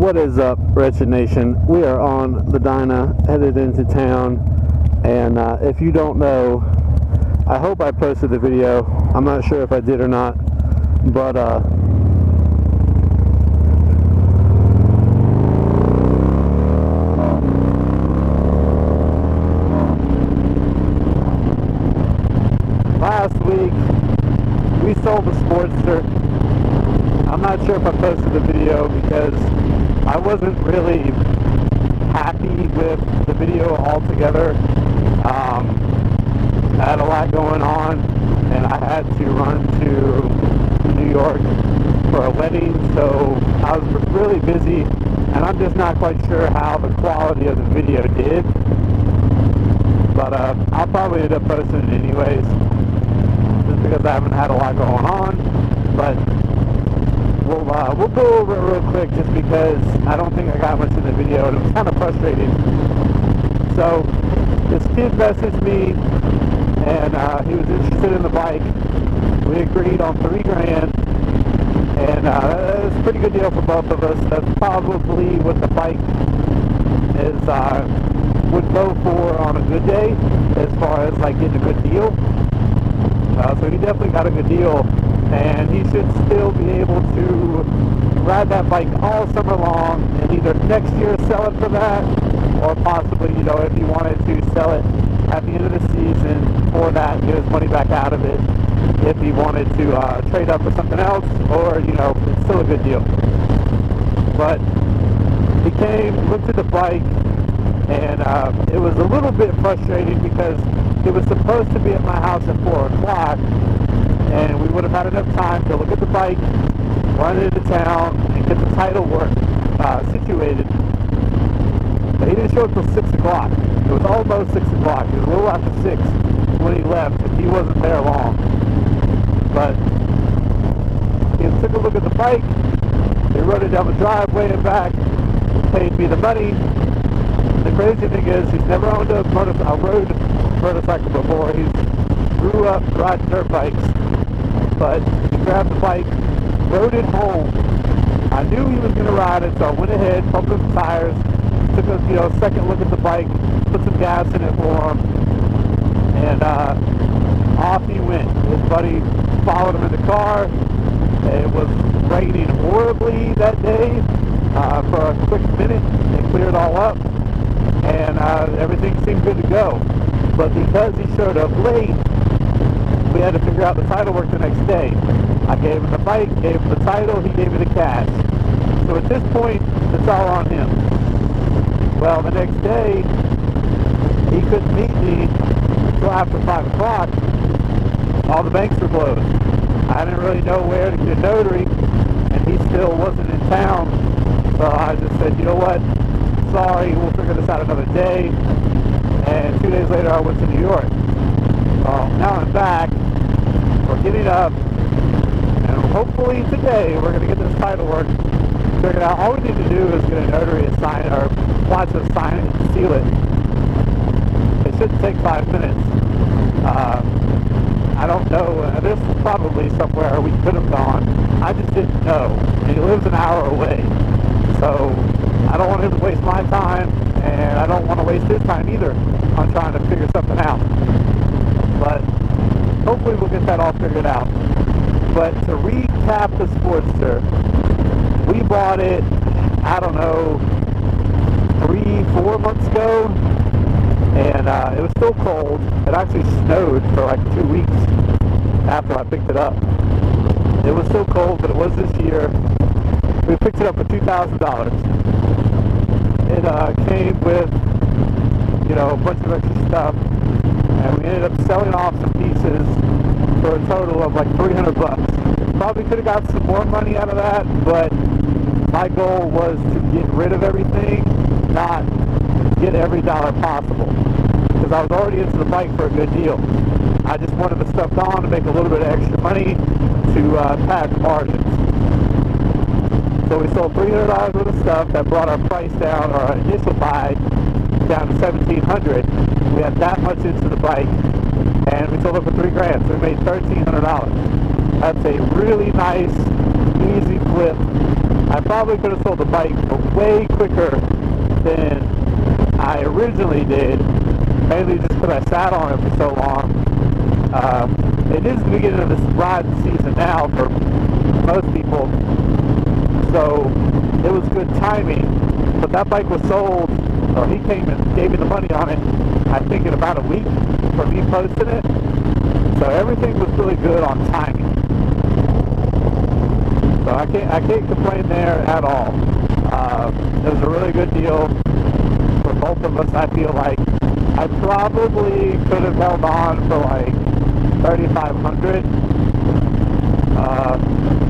What is up, Wretched Nation? We are on the Dyna, headed into town, and if you don't know, I hope I posted the video. I'm not sure if I did or not, but last week we sold the Sportster. I'm not sure if I posted the video because I wasn't really happy with the video altogether. I had a lot going on, and I had to run to New York for a wedding, so I was really busy, and I'm just not quite sure how the quality of the video did, but I'll probably end up posting it anyways, just because I haven't had a lot going on. But we'll go over it real quick, just because I don't think I got much in the video, and it was kind of frustrating. So this kid messaged me, and he was interested in the bike. We agreed on $3,000, and it's a pretty good deal for both of us. That's probably what the bike is would go for on a good day, as far as like getting a good deal. So he definitely got a good deal, and he should still be able to ride that bike all summer long, and either next year sell it for that, or possibly, you know, if he wanted to sell it at the end of the season for that, get his money back out of it, if he wanted to trade up for something else, or, you know, it's still a good deal. But he came, looked at the bike, and it was a little bit frustrating because it was supposed to be at my house at 4 o'clock, and we would have had enough time to look at the bike, run it into town, and get the title work situated. But he didn't show up till 6 o'clock. It was almost 6 o'clock. It was a little after 6 when he left, and he wasn't there long. But he took a look at the bike, he rode it down the driveway and back, paid me the money. The crazy thing is, he's never owned a road motorcycle before. He grew up riding dirt bikes, but he grabbed the bike, rode it home. I knew he was going to ride it, so I went ahead, pumped his tires, took a second look at the bike, put some gas in it for him, and off he went. His buddy followed him in the car. It was raining horribly that day. For a quick minute, they cleared all up, and everything seemed good to go. But because he showed up late, we had to figure out the title work the next day. I gave him the bike, gave him the title, he gave me the cash. So at this point, it's all on him. Well, the next day, he couldn't meet me until after 5 o'clock. All the banks were closed. I didn't really know where to get a notary, and he still wasn't in town. So I just said, you know what, sorry, we'll figure this out another day. And 2 days later, I went to New York. Well, now I'm back. We're getting up, and hopefully today we're going to get this title work figured out. All we need to do is get a notary to sign it, or watch us sign it and seal it. It shouldn't take 5 minutes. I don't know. There's probably somewhere we could have gone. I just didn't know. And he lives an hour away. So I don't want him to waste my time, and I don't want to waste his time either on trying to figure something out. But hopefully we'll get that all figured out. But to recap the Sportster, we bought it, I don't know, 3-4 months ago, and it was still cold. It actually snowed for like 2 weeks after I picked it up. It was still cold, but it was this year. We picked it up for $2,000. It came with, you know, a bunch of extra stuff, and we ended up selling off some pieces for a total of like $300. Probably could have got some more money out of that, but my goal was to get rid of everything, not get every dollar possible, because I was already into the bike for a good deal. I just wanted the stuff gone to make a little bit of extra money to pad the margins. So we sold $300 worth of stuff. That brought our price down, our initial buy down to $1,700. We had that much into the bike, and we sold it for $3,000. So we made $1,300. That's a really nice, easy flip I probably could have sold the bike way quicker than I originally did, mainly just because I sat on it for so long. It is the beginning of this riding season now for most people, so it was good timing. But that bike was sold, or he came and gave me the money on it, I think in about a week for me posting it. So everything was really good on timing. So I can't complain there at all. It was a really good deal for both of us. I feel like I probably could have held on for like $3,500.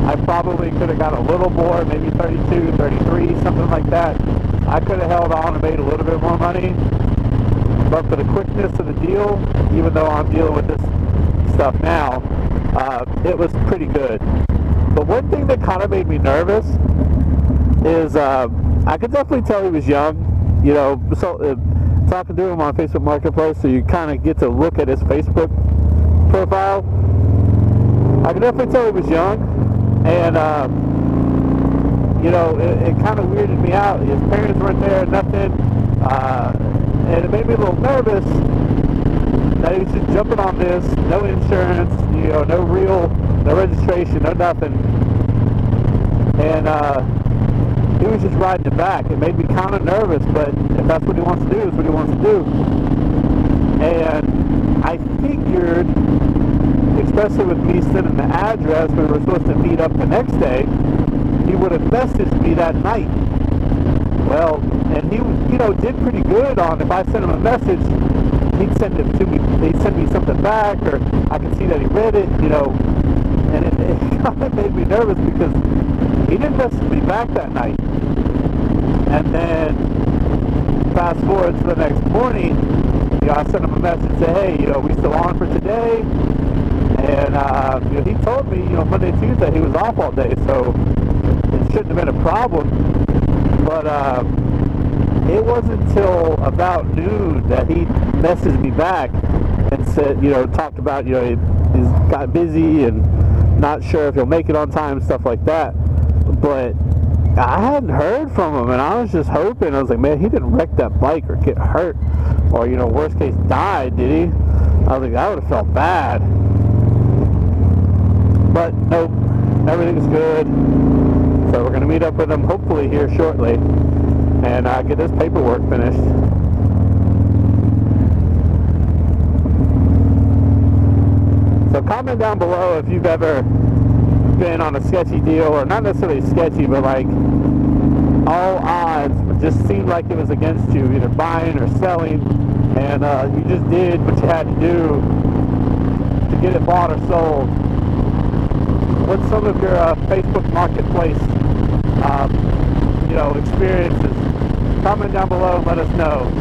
I probably could have got a little more, maybe 32, 33, something like that. I could have held on and made a little bit more money. But for the quickness of the deal, even though I'm dealing with this stuff now, it was pretty good. But one thing that kind of made me nervous is I could definitely tell he was young. You know, so talking to him on Facebook Marketplace, so you kind of get to look at his Facebook profile. I could definitely tell he was young, and you know, it kind of weirded me out. His parents weren't there, nothing, and it made me a little nervous that he was just jumping on this, no insurance, you know, no registration, no nothing, and he was just riding it back. It made me kind of nervous, but if that's what he wants to do, it's what he wants to do. And I figured, especially with me sending the address, we were supposed to meet up the next day, he would have messaged me that night. Well, and he, you know, did pretty good on, if I sent him a message, he'd send it to me, he'd send me something back, or I could see that he read it, you know, and it kind of made me nervous because he didn't message me back that night. And then, fast forward to the next morning, you know, I sent him a message, say, hey, you know, we still on for today? And, you know, he told me, you know, Monday, Tuesday, he was off all day, so it shouldn't have been a problem. But, it wasn't until about noon that he messaged me back and said, you know, talked about, you know, he's got busy and not sure if he'll make it on time and stuff like that. But I hadn't heard from him, and I was just hoping. I was like, man, he didn't wreck that bike or get hurt or, you know, worst case, died, did he? I was like, I would have felt bad. But nope, everything's good. So we're going to meet up with him hopefully here shortly and get this paperwork finished. So comment down below if you've ever been on a sketchy deal, or not necessarily sketchy, but like all odds just seemed like it was against you, either buying or selling, and you just did what you had to do to get it bought or sold. What's some of your Facebook Marketplace you know, experiences? Comment down below and let us know.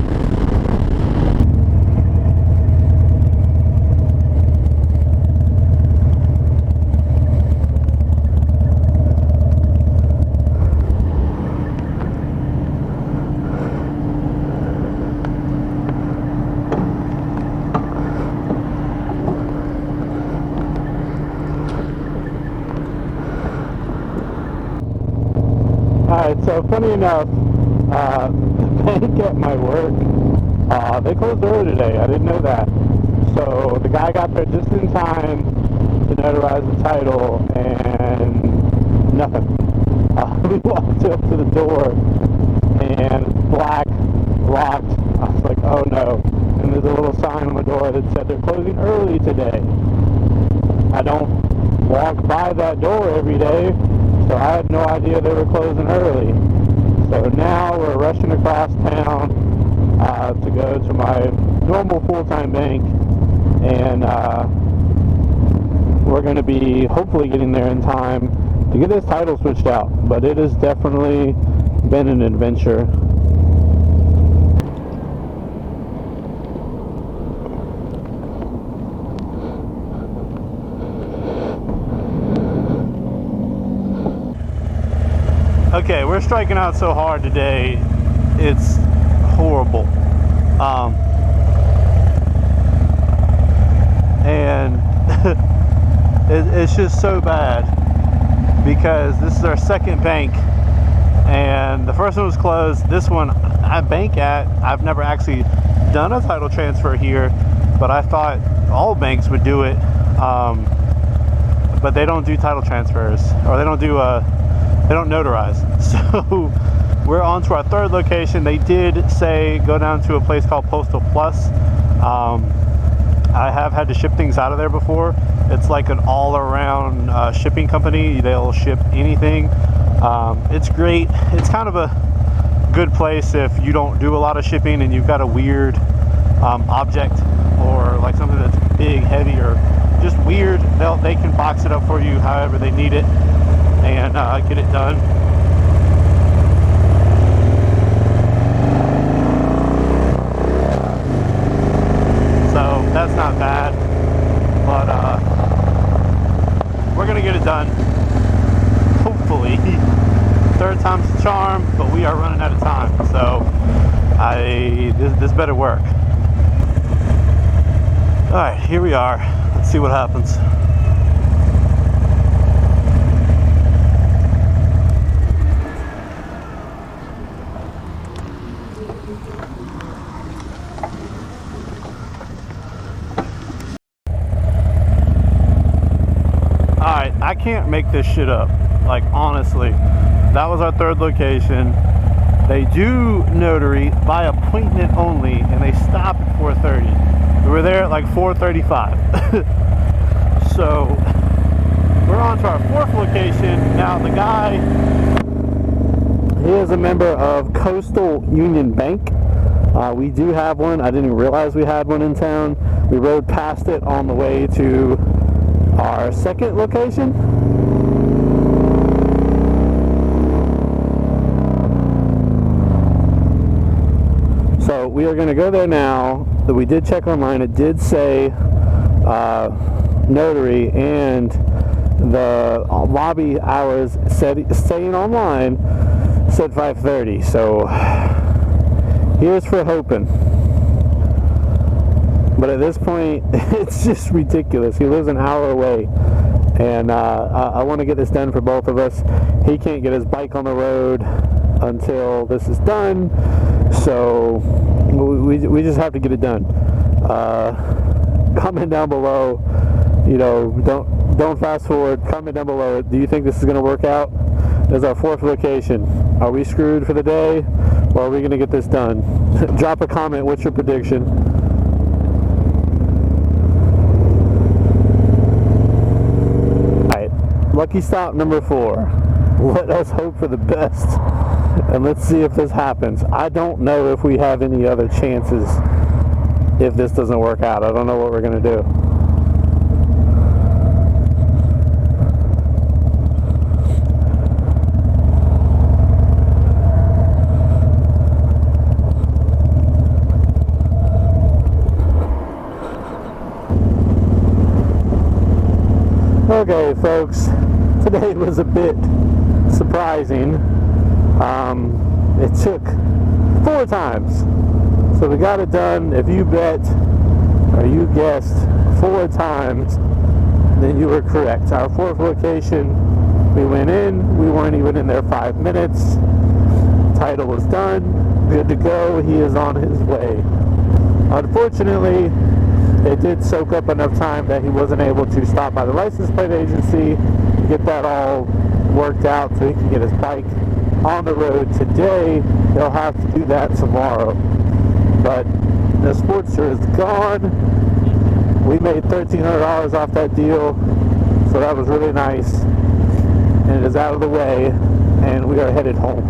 Alright, so funny enough, the bank at my work, they closed early today. I didn't know that. So the guy got there just in time to notarize the title, and nothing. We walked up to the door, and it's black, locked. I was like, oh no. And there's a little sign on the door that said they're closing early today. I don't walk by that door every day, so I had no idea they were closing early. So now we're rushing across town to go to my normal full-time bank, and we're going to be hopefully getting there in time to get this title switched out. But it has definitely been an adventure. Okay, we're striking out so hard today, it's horrible. And it's just so bad because this is our second bank and the first one was closed. This one I bank at, I've never actually done a title transfer here, but I thought all banks would do it, but they don't do title transfers, or they don't notarize. So we're on to our third location. They did say go down to a place called Postal Plus. I have had to ship things out of there before. It's like an all-around shipping company. They'll ship anything. It's great. It's kind of a good place if you don't do a lot of shipping and you've got a weird object, or like something that's big, heavy, or just weird. They can box it up for you however they need it and get it done. So that's not bad, but we're gonna get it done, hopefully. Third time's the charm, but we are running out of time, so this better work. All right, here we are. Let's see what happens. Alright, I can't make this shit up. Like, honestly. That was our third location. They do notary by appointment only, and they stop at 4:30. We were there at like 4:35. So, we're on to our fourth location. Now, the guy, he is a member of Coastal Union Bank. We do have one. I didn't realize we had one in town. We rode past it on the way to our second location. So we are going to go there now. We did check online. It did say notary, and the lobby hours saying online said 5:30. So here's for hoping. But at this point, it's just ridiculous. He lives an hour away, and I want to get this done for both of us. He can't get his bike on the road until this is done, so we just have to get it done. Comment down below, don't fast forward. Comment down below. Do you think this is going to work out? This is our fourth location. Are we screwed for the day, or are we going to get this done? Drop a comment. What's your prediction? Lucky stop number 4. Let us hope for the best, and let's see if this happens. I don't know if we have any other chances if this doesn't work out. I don't know what we're going to do. Okay, folks, today was a bit surprising. It took 4 times, so we got it done. If you bet or you guessed 4 times, then you were correct. Our fourth location, we went in, we weren't even in there 5 minutes. Title was done, good to go. He is on his way. Unfortunately, it did soak up enough time that he wasn't able to stop by the license plate agency, get that all worked out so he can get his bike on the road today. He'll have to do that tomorrow. But the Sportster is gone. We made $1,300 off that deal, so that was really nice. And it is out of the way, and we are headed home.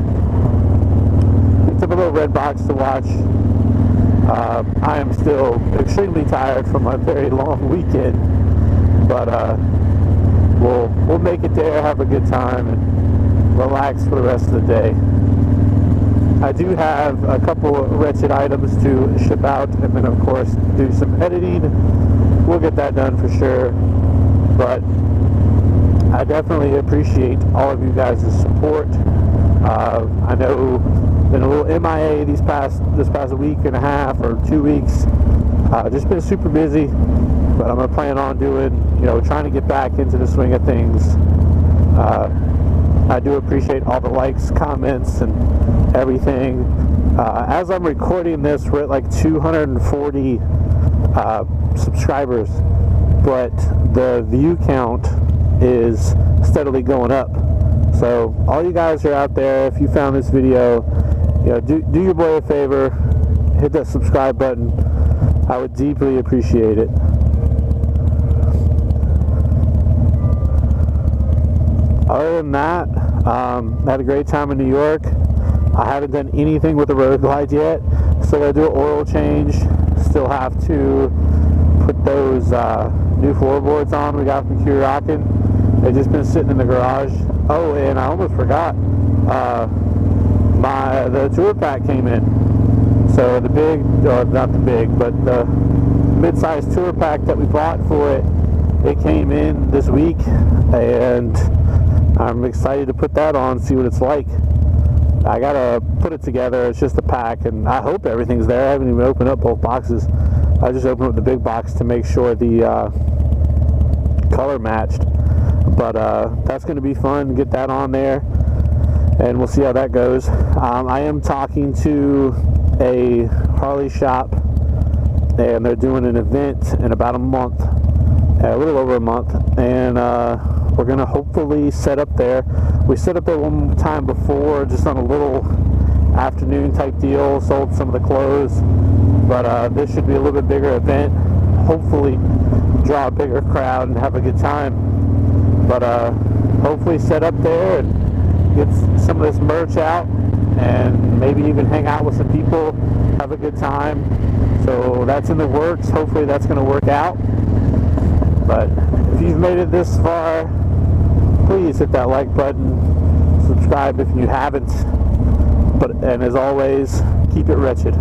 Picked up a little red box to watch. I am still extremely tired from my very long weekend, but we'll make it there, have a good time, and relax for the rest of the day. I do have a couple of Wretched items to ship out, and then of course do some editing. We'll get that done for sure, but I definitely appreciate all of you guys' support. I know been a little MIA this past week and a half or 2 weeks. Just been super busy, but I'm gonna plan on doing, trying to get back into the swing of things. I do appreciate all the likes, comments, and everything. As I'm recording this, we're at like 240 subscribers, but the view count is steadily going up. So all you guys are out there, if you found this video, you know, do your boy a favor, hit that subscribe button. I would deeply appreciate it. Other than that, I had a great time in New York. I haven't done anything with the road glide yet. Still gotta do an oil change. Still have to put those new floorboards on we got from Q Rockin'. They've just been sitting in the garage. Oh, and I almost forgot. The tour pack came in. So the big, not the big, but the mid-sized tour pack that we bought for it, it came in this week, and I'm excited to put that on, see what it's like. I gotta put it together. It's just a pack, and I hope everything's there. I haven't even opened up both boxes. I just opened up the big box to make sure the color matched. But that's going to be fun. Get that on there, and we'll see how that goes. I am talking to a Harley shop, and they're doing an event in about a month, a little over a month, and we're going to hopefully set up there. We set up there one time before, just on a little afternoon type deal, sold some of the clothes, but this should be a little bit bigger event, hopefully draw a bigger crowd and have a good time. But hopefully set up there and get some of this merch out, and maybe even hang out with some people, have a good time. So that's in the works. Hopefully that's going to work out. But if you've made it this far, please hit that like button, subscribe if you haven't. And as always, keep it wretched.